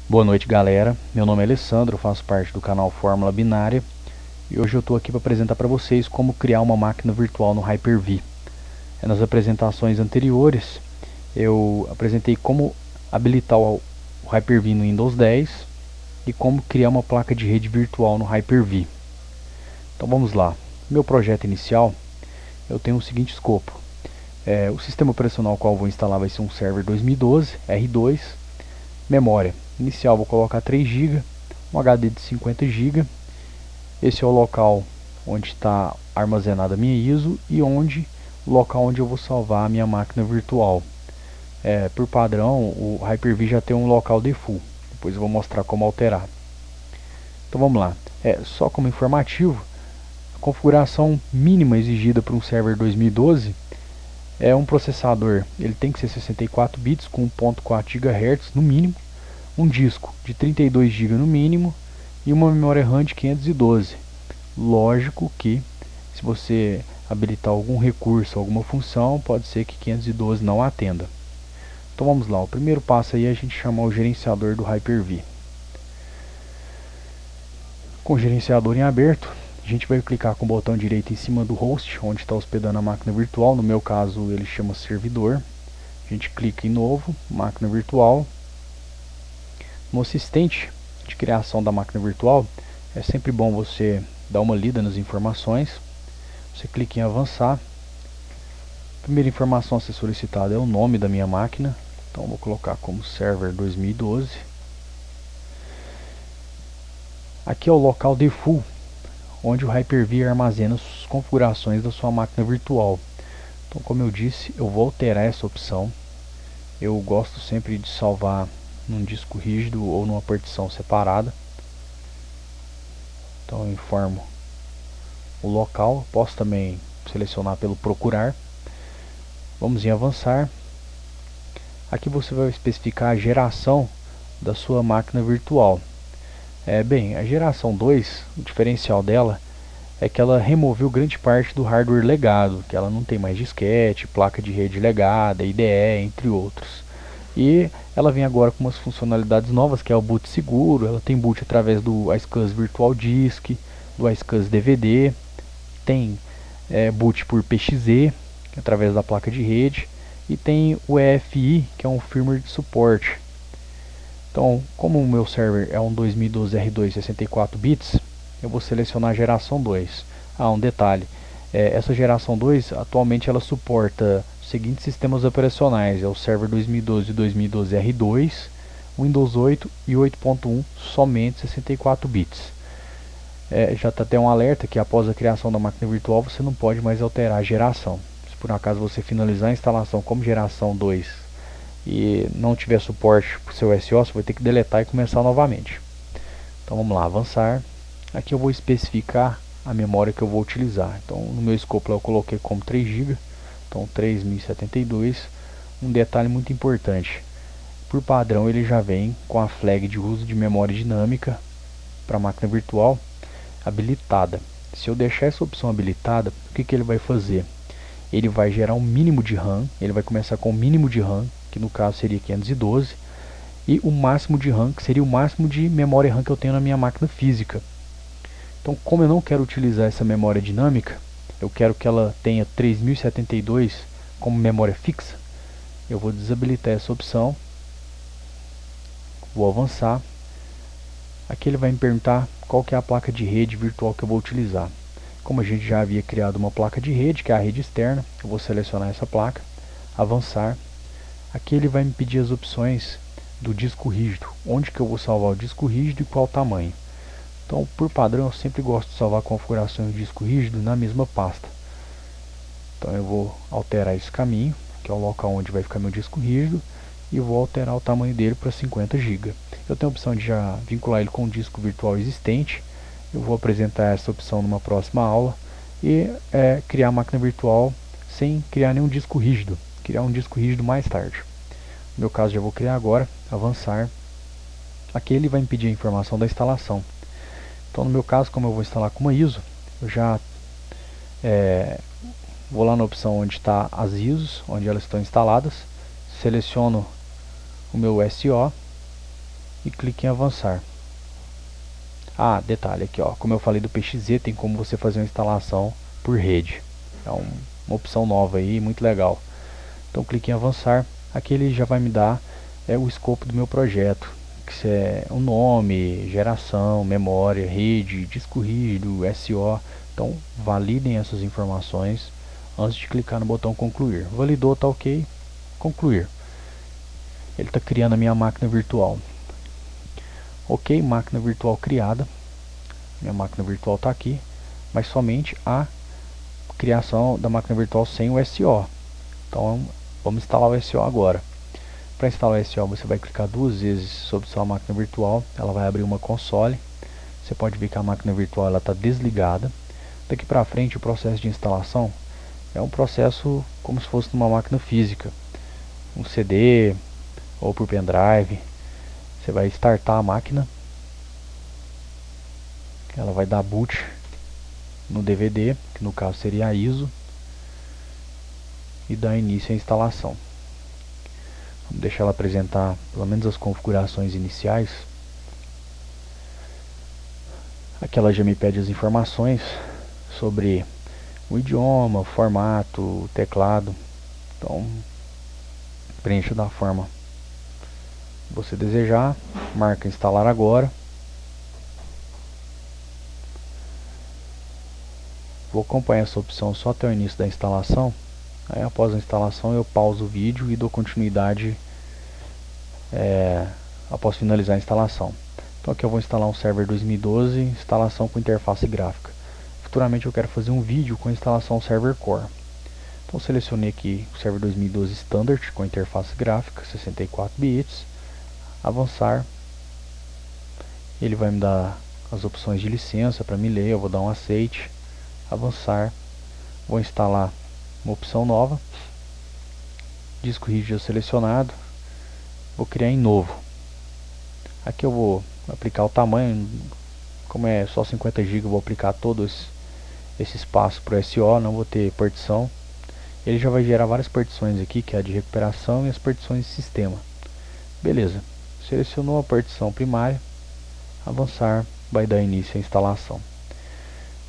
Boa noite, galera. Meu nome é Alessandro, faço parte do canal Fórmula Binária e hoje eu estou aqui para apresentar para vocês como criar uma máquina virtual no Hyper-V. Nas apresentações anteriores eu apresentei como habilitar o Hyper-V no Windows 10 e como criar uma placa de rede virtual no Hyper-V. Então vamos lá. Meu projeto inicial eu tenho o seguinte escopo. O sistema operacional qual eu vou instalar vai ser um server 2012 R2. Memória inicial vou colocar 3 GB, um HD de 50 GB. Esse é o local onde está armazenada a minha ISO e o local onde eu vou salvar a minha máquina virtual. Por padrão, o Hyper-V já tem um local default. Depois eu vou mostrar como alterar. Então vamos lá. Só como informativo, a configuração mínima exigida para um server 2012 é um processador. Ele tem que ser 64 bits com 1.4 GHz no mínimo, um disco de 32 GB no mínimo e uma memória RAM de 512. Lógico que se você habilitar algum recurso, alguma função, pode ser que 512 não atenda. Então vamos lá, o primeiro passo aí é a gente chamar o gerenciador do Hyper-V. Com o gerenciador em aberto, a gente vai clicar com o botão direito em cima do host, onde está hospedando a máquina virtual. No meu caso ele chama servidor. A gente clica em novo, máquina virtual. No assistente de criação da máquina virtual, é sempre bom você dar uma lida nas informações. Você clica em avançar. A primeira informação a ser solicitada é o nome da minha máquina. Então vou colocar como server 2012. Aqui é o local default, onde o Hyper-V armazena as configurações da sua máquina virtual. Então, como eu disse, eu vou alterar essa opção. Eu gosto sempre de salvar num disco rígido ou numa partição separada. Então eu informo o local. Posso também selecionar pelo procurar. Vamos em avançar. Aqui você vai especificar a geração da sua máquina virtual. Bem, a geração 2, o diferencial dela é que ela removeu grande parte do hardware legado, que ela não tem mais disquete, placa de rede legada, IDE, entre outros. E ela vem agora com umas funcionalidades novas, que é o boot seguro. Ela tem boot através do iSCSI Virtual Disk, do iSCSI DVD, tem boot por PXE, através da placa de rede, e tem o EFI, que é um firmware de suporte. Então, como o meu server é um 2012 R2 64 bits, eu vou selecionar a geração 2. Um detalhe, essa geração 2 atualmente ela suporta os seguintes sistemas operacionais: é o server 2012 e 2012 R2, Windows 8 e 8.1 somente 64 bits. Já está até um alerta que após a criação da máquina virtual você não pode mais alterar a geração. Se por acaso você finalizar a instalação como geração 2 e não tiver suporte para o seu SO, você vai ter que deletar e começar novamente. Então vamos lá, avançar. Aqui eu vou especificar a memória que eu vou utilizar. Então no meu escopo eu coloquei como 3 GB, então 3072. Um detalhe muito importante: por padrão ele já vem com a flag de uso de memória dinâmica para a máquina virtual habilitada. Se eu deixar essa opção habilitada, o que ele vai fazer? Ele vai gerar um mínimo de RAM. Ele vai começar com o mínimo de RAM, que no caso seria 512, e o máximo de RAM, que seria o máximo de memória RAM que eu tenho na minha máquina física. Então, como eu não quero utilizar essa memória dinâmica, eu quero que ela tenha 3072 como memória fixa, eu vou desabilitar essa opção, vou avançar. Aqui ele vai me perguntar qual que é a placa de rede virtual que eu vou utilizar. Como a gente já havia criado uma placa de rede, que é a rede externa, eu vou selecionar essa placa, avançar. Aqui ele vai me pedir as opções do disco rígido, onde que eu vou salvar o disco rígido e qual tamanho. Então, por padrão, eu sempre gosto de salvar configurações de disco rígido na mesma pasta. Então eu vou alterar esse caminho, que é o local onde vai ficar meu disco rígido, e vou alterar o tamanho dele para 50 GB. Eu tenho a opção de já vincular ele com um disco virtual existente. Eu vou apresentar essa opção numa próxima aula e criar a máquina virtual sem criar nenhum disco rígido. Criar um disco rígido mais tarde. No meu caso já vou criar agora, avançar. Aqui ele vai me pedir a informação da instalação. Então no meu caso, como eu vou instalar com uma ISO, eu já vou lá na opção onde está as ISOs, onde elas estão instaladas, seleciono o meu SO e clique em avançar. Ah, detalhe aqui, ó, como eu falei do PXZ, tem como você fazer uma instalação por rede. É uma opção nova aí, muito legal. Então clique em avançar. Aqui ele já vai me dar o escopo do meu projeto, que é o nome, geração, memória, rede, disco rígido, SO. Então validem essas informações antes de clicar no botão concluir. Validou, tá ok, concluir. Ele está criando a minha máquina virtual. Ok, máquina virtual criada. Minha máquina virtual está aqui, mas somente a criação da máquina virtual sem o SO. Então vamos instalar o SO agora. Para instalar o SO, você vai clicar duas vezes sobre sua máquina virtual. Ela vai abrir uma console. Você pode ver que a máquina virtual está desligada. Daqui para frente, o processo de instalação é um processo como se fosse numa máquina física, um CD ou por pendrive. Você vai startar a máquina, ela vai dar boot no DVD, que no caso seria a ISO, e dar início à instalação. Vamos deixar ela apresentar pelo menos as configurações iniciais. Aqui ela já me pede as informações sobre o idioma, o formato, o teclado. Então preencha da forma que você desejar, marca instalar agora. Vou acompanhar essa opção só até o início da instalação. Aí após a instalação eu pauso o vídeo e dou continuidade após finalizar a instalação. Então aqui eu vou instalar um server 2012, instalação com interface gráfica. Futuramente eu quero fazer um vídeo com instalação server core. Então selecionei aqui o server 2012 standard com interface gráfica, 64 bits, avançar. Ele vai me dar as opções de licença para me ler, eu vou dar um aceite, avançar. Vou instalar uma opção nova, disco rígido selecionado, vou criar em novo. Aqui eu vou aplicar o tamanho, como é só 50 GB, eu vou aplicar todo esse espaço para o SO, não vou ter partição. Ele já vai gerar várias partições aqui, que é a de recuperação e as partições de sistema. Beleza, selecionou a partição primária, avançar, vai dar início à instalação.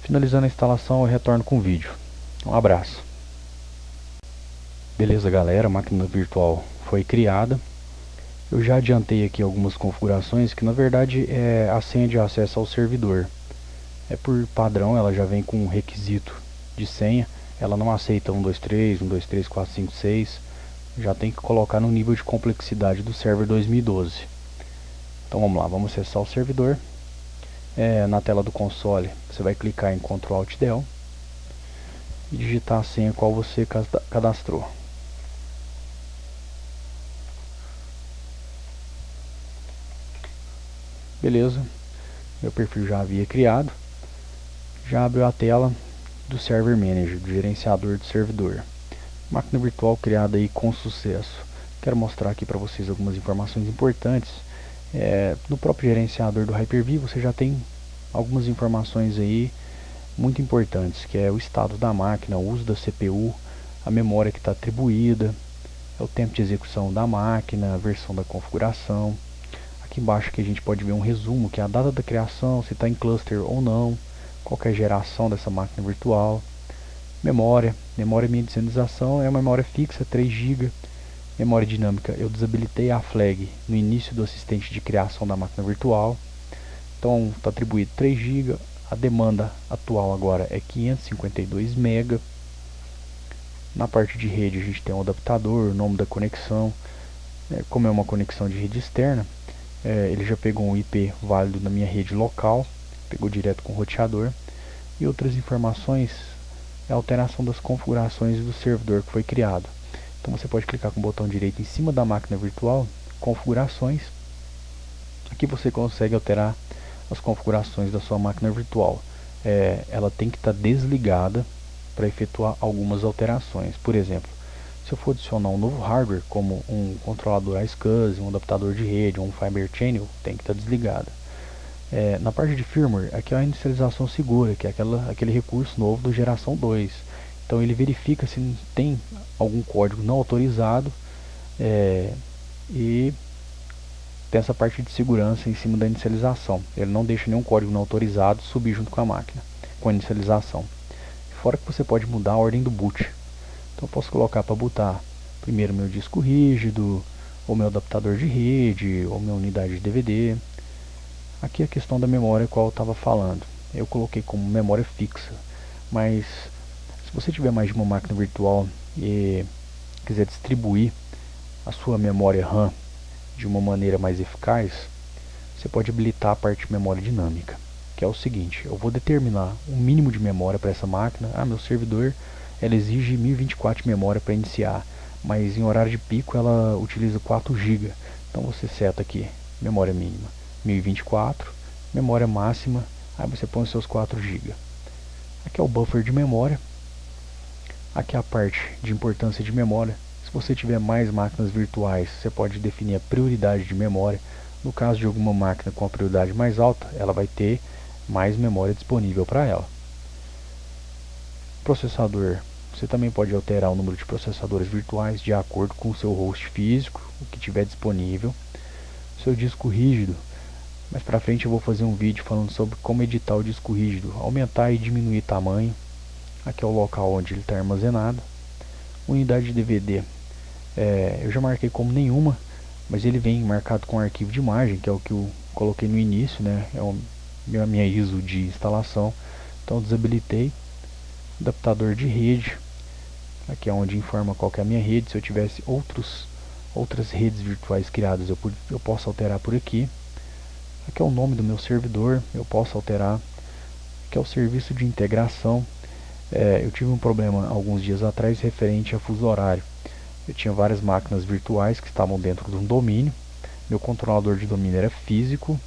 Finalizando a instalação, eu retorno com o vídeo. Um abraço. Beleza, galera, a máquina virtual foi criada. Eu já adiantei aqui algumas configurações que na verdade é a senha de acesso ao servidor. É por padrão, ela já vem com um requisito de senha. Ela não aceita 123, 123, 4, 5, 6. Já tem que colocar no nível de complexidade do server 2012. Então vamos lá, vamos acessar o servidor. Na tela do console, você vai clicar em Ctrl Alt Del e digitar a senha qual você cadastrou. Beleza, meu perfil já havia criado. Já abriu a tela do Server Manager, do gerenciador do servidor. Máquina virtual criada aí com sucesso. Quero mostrar aqui para vocês algumas informações importantes. No próprio gerenciador do Hyper-V você já tem algumas informações aí muito importantes, que é o estado da máquina, o uso da CPU, a memória que está atribuída, é o tempo de execução da máquina, a versão da configuração. Aqui embaixo que a gente pode ver um resumo, que é a data da criação, se está em cluster ou não, qual é a geração dessa máquina virtual. Memória minha desinização é uma memória fixa, 3 GB. Memória dinâmica, eu desabilitei a flag no início do assistente de criação da máquina virtual. Então está atribuído 3 GB. A demanda atual agora é 552 MB. Na parte de rede a gente tem o adaptador, o nome da conexão. Como é uma conexão de rede externa, ele já pegou um IP válido na minha rede local, pegou direto com o roteador. E outras informações é a alteração das configurações do servidor que foi criado. Então você pode clicar com o botão direito em cima da máquina virtual, configurações. Aqui você consegue alterar as configurações da sua máquina virtual. Ela tem que estar desligada para efetuar algumas alterações. Por exemplo, se eu for adicionar um novo hardware, como um controlador iSCSI, um adaptador de rede, um Fiber Channel, tem que estar desligada. Na parte de firmware, aqui é a inicialização segura, que é aquele recurso novo do geração 2. Então ele verifica se tem algum código não autorizado e tem essa parte de segurança em cima da inicialização. Ele não deixa nenhum código não autorizado subir junto com a máquina, com a inicialização. Fora que você pode mudar a ordem do boot. Então eu posso colocar para bootar primeiro meu disco rígido, ou meu adaptador de rede, ou minha unidade de DVD. Aqui a questão da memória qual eu estava falando. Eu coloquei como memória fixa, mas se você tiver mais de uma máquina virtual e quiser distribuir a sua memória RAM de uma maneira mais eficaz, você pode habilitar a parte de memória dinâmica, que é o seguinte: eu vou determinar um mínimo de memória para essa máquina. Meu servidor ela exige 1024 de memória para iniciar, mas em horário de pico ela utiliza 4 GB. Então você seta aqui memória mínima 1024, memória máxima, aí você põe os seus 4 GB. Aqui é o buffer de memória. Aqui é a parte de importância de memória. Se você tiver mais máquinas virtuais, você pode definir a prioridade de memória. No caso de alguma máquina com a prioridade mais alta, ela vai ter mais memória disponível para ela. Processador. Você também pode alterar o número de processadores virtuais de acordo com o seu host físico, o que tiver disponível. Seu disco rígido. Mais para frente eu vou fazer um vídeo falando sobre como editar o disco rígido, aumentar e diminuir tamanho. Aqui é o local onde ele está armazenado. Unidade de DVD. Eu já marquei como nenhuma, mas ele vem marcado com arquivo de imagem, que é o que eu coloquei no início, né? É a minha ISO de instalação. Então eu desabilitei. Adaptador de rede. Aqui é onde informa qual que é a minha rede. Se eu tivesse outras redes virtuais criadas, eu posso alterar por aqui. Aqui é o nome do meu servidor, eu posso alterar. Aqui é o serviço de integração. Eu tive um problema alguns dias atrás referente a fuso horário. Eu tinha várias máquinas virtuais que estavam dentro de um domínio. Meu controlador de domínio era físico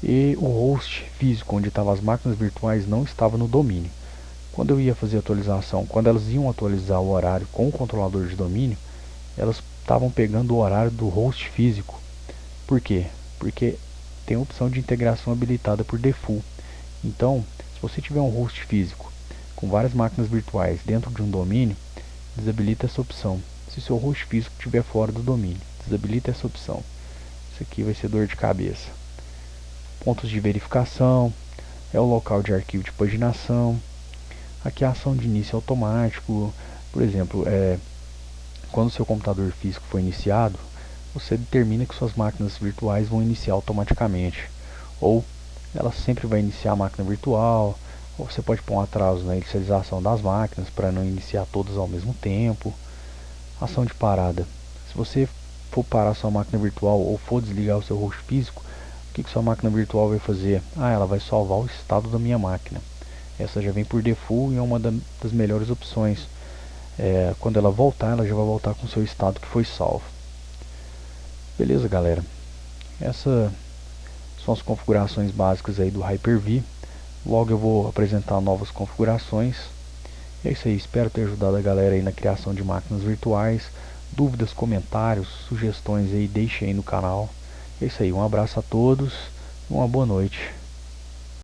e o host físico, onde estavam as máquinas virtuais, não estava no domínio. Quando eu ia fazer a atualização, quando elas iam atualizar o horário com o controlador de domínio, elas estavam pegando o horário do host físico. Por quê? Porque tem a opção de integração habilitada por default. Então, se você tiver um host físico com várias máquinas virtuais dentro de um domínio, desabilita essa opção. Se seu host físico estiver fora do domínio, desabilita essa opção. Isso aqui vai ser dor de cabeça. Pontos de verificação, é o local de arquivo de paginação. Aqui a ação de início automático. Por exemplo, quando o seu computador físico for iniciado, você determina que suas máquinas virtuais vão iniciar automaticamente. Ou ela sempre vai iniciar a máquina virtual. Ou você pode pôr um atraso na inicialização das máquinas para não iniciar todas ao mesmo tempo. Ação de parada. Se você for parar sua máquina virtual ou for desligar o seu host físico, o que sua máquina virtual vai fazer? Ela vai salvar o estado da minha máquina. Essa já vem por default e é uma das melhores opções. Quando ela voltar, ela já vai voltar com o seu estado que foi salvo. Beleza, galera? Essas são as configurações básicas aí do Hyper-V. Logo eu vou apresentar novas configurações. É isso aí, espero ter ajudado a galera aí na criação de máquinas virtuais. Dúvidas, comentários, sugestões aí, deixem aí no canal. É isso aí, um abraço a todos, uma boa noite.